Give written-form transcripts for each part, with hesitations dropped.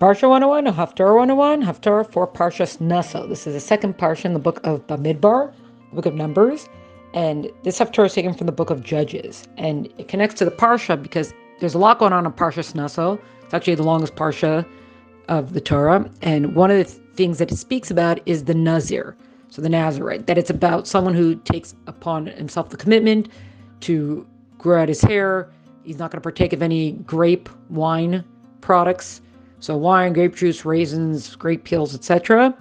Parsha 101, Haftarah 101, Haftarah for Parshas Naso. This is the second Parsha in the book of Bamidbar, the book of Numbers, and this Haftarah is taken from the book of Judges, and it connects to the Parsha because there's a lot going on in Parshas Naso. It's actually the longest Parsha of the Torah, and one of the things that it speaks about is the Nazir, so the Nazarite, that it's about someone who takes upon himself the commitment to grow out his hair. He's not going to partake of any grape, wine products. So wine, grape juice, raisins, grape peels, etc.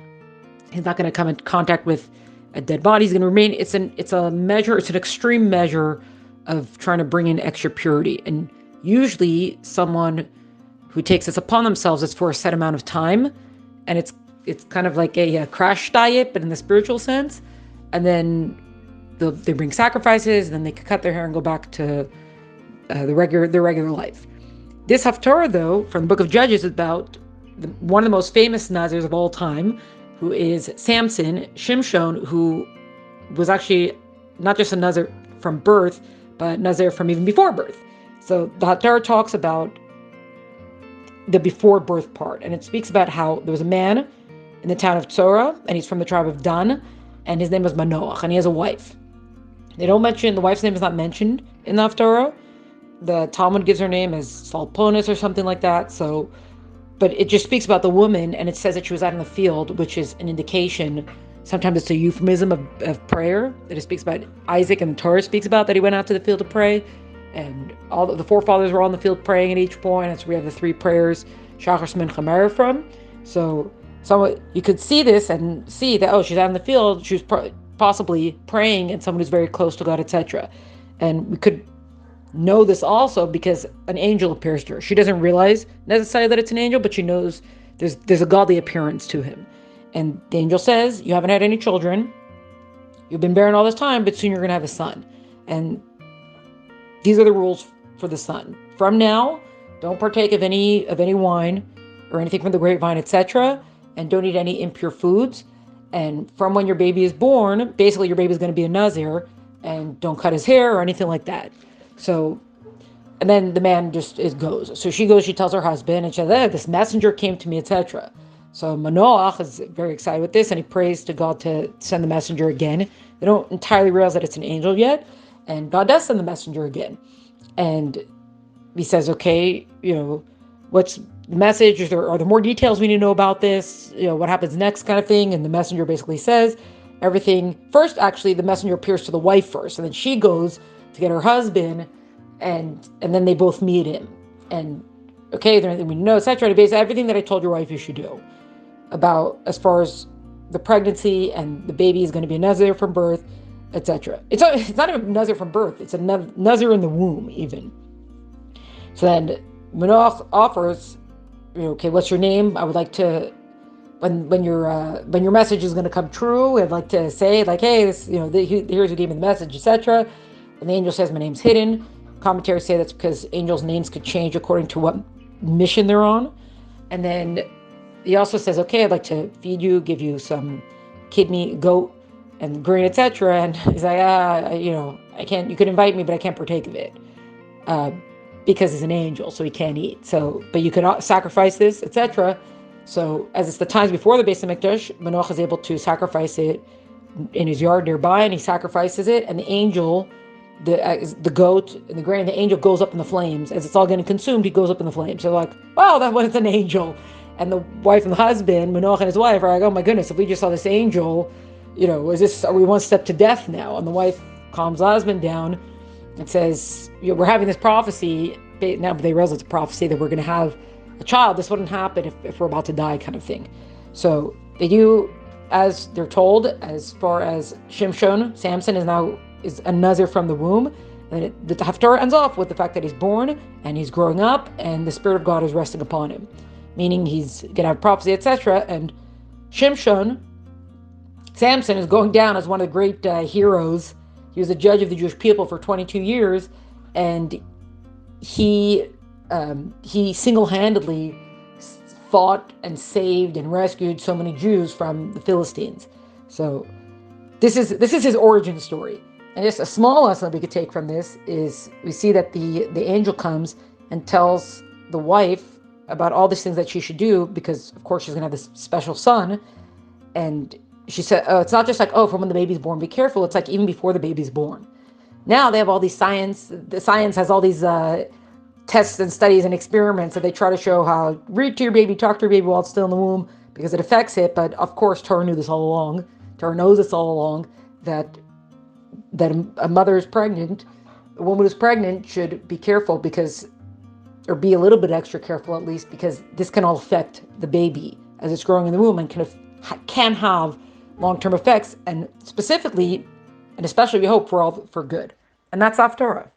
He's not going to come in contact with a dead body. He's going to remain. It's an extreme measure of trying to bring in extra purity. And usually, someone who takes this upon themselves is for a set amount of time, and it's kind of like a crash diet, but in the spiritual sense. And then they bring sacrifices, and then they cut their hair and go back to their regular life. This Haftarah, though, from the book of Judges, is about one of the most famous Nazirs of all time, who is Samson, Shimshon, who was actually not just a Nazir from birth, but Nazir from even before birth. So the Haftarah talks about the before birth part, and it speaks about how there was a man in the town of Torah, and he's from the tribe of Dan, and his name was Manoach, and he has a wife. They don't mention, the wife's name is not mentioned in the Haftarah. The Talmud gives her name as Salponis or something like that. So, but it just speaks about the woman, and it says that she was out in the field, which is an indication. Sometimes it's a euphemism of prayer. That it speaks about Isaac, and the Torah speaks about that he went out to the field to pray, and all the forefathers were on the field praying at each point. And so we have the three prayers, Shachar, Mincha, Erev. So you could see this and see that she's out in the field. She was possibly praying, and someone who's very close to God, etc. And we could know this also because an angel appears to her. She doesn't realize necessarily that it's an angel, but she knows there's a godly appearance to him. And the angel says, you haven't had any children. You've been barren all this time, but soon you're going to have a son. And these are the rules for the son. From now, don't partake of any wine or anything from the grapevine, etc. And don't eat any impure foods. And from when your baby is born, basically your baby is going to be a Nazir, and don't cut his hair or anything like that. So, and then the man just goes. So she goes, she tells her husband, and she says, this messenger came to me, etc. So Manoach is very excited with this, and he prays to God to send the messenger again. They don't entirely realize that it's an angel yet, and God does send the messenger again. And he says, okay, what's the message? Are there more details we need to know about this? What happens next kind of thing? And the messenger basically says everything. First, actually, the messenger appears to the wife first, and then she goes to get her husband, and then they both meet him. And okay, is there anything we know, etc. Basically, everything that I told your wife you should do about as far as the pregnancy and the baby is going to be a Nazir from birth, etc. It's not even a Nazir from birth. It's a Nazir in the womb even. So then Manoach offers, okay, what's your name? I would like to, when your message is going to come true, I'd like to say like, hey, this, here's who gave me the message, etc. And the angel says, my name's hidden. Commentaries say that's because angels' names could change according to what mission they're on. And then he also says, okay, I'd like to feed you, give you some kidney, goat, and grain, etc. And he's like, I can't, you could invite me, but I can't partake of it. Because he's an angel, so he can't eat. So, but you can sacrifice this, etc. So, as it's the times before the Beis HaMikdash, Manoach is able to sacrifice it in his yard nearby, and he sacrifices it, and the angel, the goat and the grain, the angel goes up in the flames. As it's all getting consumed, he goes up in the flames. So like, wow, that was an angel. And the wife and the husband, Manoach and his wife, are like, oh my goodness, if we just saw this angel, are we one step to death now? And the wife calms the husband down and says, we're having this prophecy. Now they realize it's a prophecy that we're going to have a child. This wouldn't happen if we're about to die, kind of thing. So they do as they're told. As far as Shimshon, Samson is a Nazir from the womb. And the Haftarah ends off with the fact that he's born and he's growing up and the Spirit of God is resting upon him, meaning he's going to have prophecy, etc. And Shimshon, Samson, is going down as one of the great heroes. He was a judge of the Jewish people for 22 years, and he single-handedly fought and saved and rescued so many Jews from the Philistines. So this is his origin story. And just a small lesson that we could take from this is we see that the angel comes and tells the wife about all these things that she should do, because of course she's going to have this special son. And she said, oh, it's not just like, oh, from when the baby's born, be careful. It's like even before the baby's born. Now they have all these science. The science has all these tests and studies and experiments that they try to show how read to your baby, talk to your baby while it's still in the womb, because it affects it. But of course, Torah knew this all along. Torah knows this all along, that a mother is pregnant, a woman who's pregnant should be careful, because, or be a little bit extra careful at least, because this can all affect the baby as it's growing in the womb, and can have long-term effects, and specifically, and especially we hope for good. And that's Haftarah.